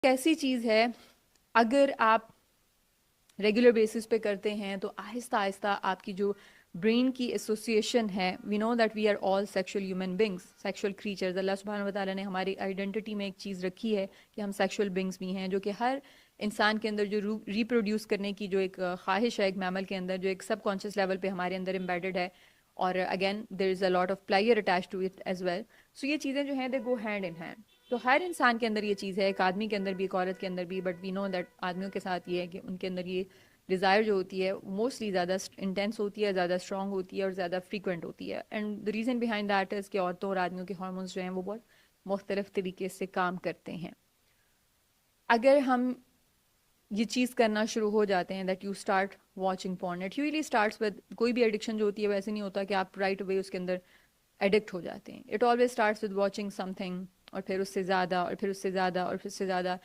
ایسی چیز ہے اگر آپ ریگولر بیسس پہ کرتے ہیں تو آہستہ آہستہ آپ کی جو برین کی ایسوسیشن ہے، we know that we are all sexual human beings, sexual creatures. اللہ سبحانہ و تعالیٰ نے ہماری آئیڈینٹی میں ایک چیز رکھی ہے کہ ہم سیکشل بینگس بھی ہیں، جو کہ ہر انسان کے اندر جو ریپروڈیوس کرنے کی جو ایک خواہش ہے ایک میمل کے اندر، جو ایک سب کانشیس لیول پہ ہمارے اندر امبیڈڈ ہے. اور again there is a lot of pleasure attach to it as well. So یہ چیزیں جو ہیں دے گو ہینڈ ان ہینڈ. تو ہر انسان کے اندر یہ چیز ہے، ایک آدمی کے اندر بھی، ایک عورت کے اندر بھی. بٹ وی نو دیٹ آدمیوں کے ساتھ یہ ہے کہ ان کے اندر یہ ڈیزائر جو ہوتی ہے موسٹلی زیادہ انٹینس ہوتی ہے، زیادہ اسٹرانگ ہوتی ہے اور زیادہ فریکوینٹ ہوتی ہے. And the reason behind that is کہ عورتوں اور آدمیوں کے ہارمونس جو ہیں وہ بہت مختلف طریقے سے کام کرتے ہیں. اگر ہم یہ چیز کرنا شروع ہو جاتے ہیں that you start watching porn, it usually starts with, کوئی بھی ایڈکشن جو ہوتی ہے ویسے نہیں ہوتا کہ آپ رائٹ اوے اس کے اندر ایڈکٹ ہو جاتے ہیں. It always starts with watching some thing, اور پھر اس سے زیادہ، اور پھر اس سے زیادہ، اور پھر اس سے زیادہ.